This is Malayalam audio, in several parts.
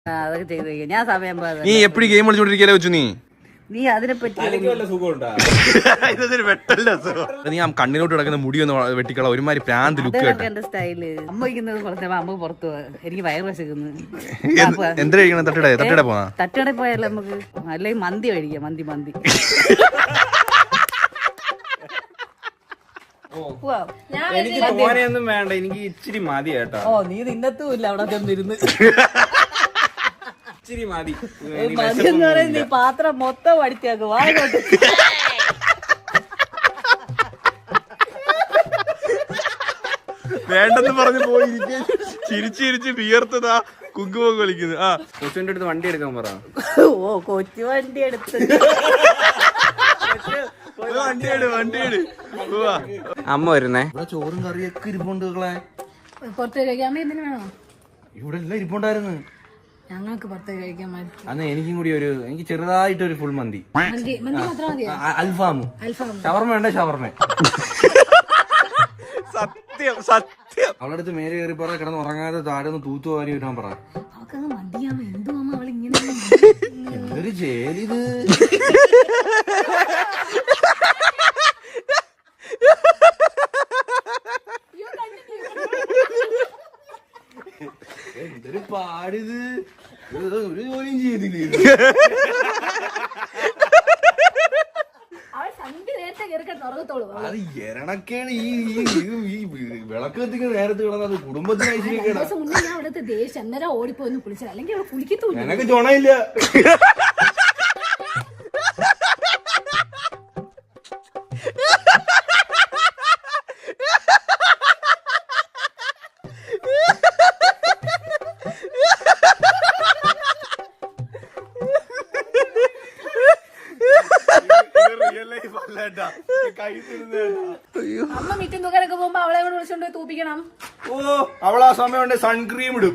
അതൊക്കെ ചെയ്ത് ഞാൻ സമയം പോലെ നീ എപ്പോഴും ഗെയിം കളിച്ചോണ്ടിരിക്കല്ലേ വെച്ചു നീ അതിനെ പറ്റി നീ ആ കണ്ണിലോട്ട് കിടക്കുന്ന മുടിയൊന്ന് വെട്ടിക്കള ഒരുമാതിരി പ്രാന്ത് ലുക്ക് കേട്ടോ. എന്റെ സ്റ്റൈല് അമ്മ വയ്ക്കുന്നത് കുറച്ച് അമ്മ പുറത്തു പോവാ എനിക്ക് വയറ് വശക്കുന്നു എന്ത് കഴിക്കണം? തട്ടിടെ പോവാ. തട്ടുകടയിൽ പോയാലോ നമുക്ക്, അല്ലെങ്കിൽ മന്തി കഴിക്കാം. മന്തി എനിക്ക് തോനെയൊന്നും വേണ്ട, എനിക്ക് ഇച്ചിരി മതി കേട്ടോ. ഓ നീ തിന്നത്തും ഇല്ല അവിടെ ചെന്നിരുന്ന്. ഇച്ചിരി മതി. മന്തി എന്ന് പറയുന്നത് നീ പാത്രം മൊത്തം അടിച്ചാക്കും. വാങ്ങോട്ട് വേണ്ടെന്ന് പറഞ്ഞു പോയിരിക്കെ ചിരിച്ചിരിച്ച് വിയർത്തതാ കുങ്കുമൊക്കെ കളിക്കുന്നത്. ആ കൊച്ചുവിന്റെ അടുത്ത് വണ്ടി എടുക്കാൻ പറ. ഓ കൊച്ചു വണ്ടി എടുത്ത് വണ്ടിയുടെ അമ്മ വരുന്നേ. ചോറും കറിയൊക്കെ ഇരിപ്പുണ്ട്. പുറത്ത് കഴിക്കാൻ എന്തിനു വേണോ? ഇവിടെ എല്ലാം ഇരിപ്പുണ്ടായിരുന്നു. ഞങ്ങൾക്ക് പുറത്ത് കഴിക്കാൻ അന്ന് എനിക്കും കൂടി എനിക്ക് ചെറുതായിട്ടൊരു ഫുൾ മന്തി, മന്തി മാത്രം മതിയോ? അൽഫാമും ഷവർമ വേണ്ട ഷവർമ. സത്യം അവളുടെ അടുത്ത് മേലെ കയറി പറ, കിടന്ന് ഉറങ്ങാതെ താഴെ ഒന്ന് തൂത്തു വാരി ഇടാൻ പറ. അവക്കങ്ങ് മന്തിയാമോ എന്തുവാമോ അവളിങ്ങനെ എന്തൊരു ജയിലിത്. എന്തൊരു പാടിത്. ഒരു ജോലിയും ചെയ്തില്ലേ. അത് എരണക്കേണ്. ഈ വിളക്ക് കത്തിക്കുന്ന നേരത്ത് കിടന്നത് കുടുംബത്തിന് അവിടുത്തെ ദേഷ്യം അന്നേരം ഓടിപ്പോന്ന് കുളിച്ചത്, അല്ലെങ്കിൽ അവിടെ കുളിക്കത്തൂല്ല. എനക്ക് ചുണയില്ല. അമ്മ മിറ്റും തുകരൊക്കെ പോകുമ്പോ അവളെ കൂടെ വിളിച്ചോണ്ട് പോയി തൂപ്പിക്കണം. ഓ അവൾ ആ സമയം കൊണ്ട് സൺക്രീം ഇടും.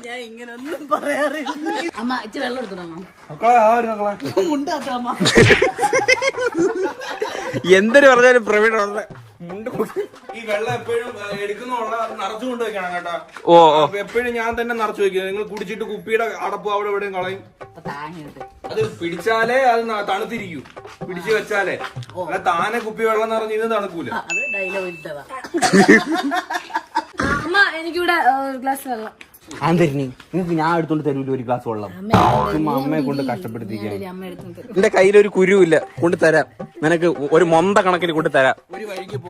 ഞാൻ ഇങ്ങനെ ഒന്നും പറയാറില്ല. അമ്മ ഇച്ചിരി വെള്ളം എടുത്തോ. എന്തൊരു പറഞ്ഞാലും പ്രവീൺ ഈ വെള്ളം എപ്പോഴും എടുക്കുന്ന നിറച്ചു കൊണ്ട് വെക്കണം കേട്ടോ. ഓ എപ്പോഴും ഞാൻ തന്നെ നിറച്ചു വെക്കുക. നിങ്ങൾ കുടിച്ചിട്ട് കുപ്പിയുടെ അടപ്പ് അവിടെ എവിടെയും കളയും. അത് പിടിച്ചാലേ അത് തണുത്തിരിക്കും. പിടിച്ചു വെച്ചാലേ അല്ല താനെ കുപ്പി വെള്ളം നിറഞ്ഞ് ഇത് തണുക്കൂല. അത് ഡയലോഗ് ഇട്ടതാ. അമ്മ എനിക്കിവിടെ ഗ്ലാസ് വെള്ളം. ആന്തരിനി നിങ്ങക്ക് ഞാൻ എടുത്തോണ്ട് തരൂല ഒരു ഗ്ലാസ് വെള്ളം. അമ്മയെ കൊണ്ട് കഷ്ടപ്പെടുത്തിക്കാൻ. അമ്മ എടുത്തു. എന്റെ കയ്യിലൊരു കുരുവില്ല, കൊണ്ട് തരാം. നിനക്ക് ഒരു മൊന്ത കണക്കിന് കൊണ്ട് തരാം. ഒരു വഴിക്ക്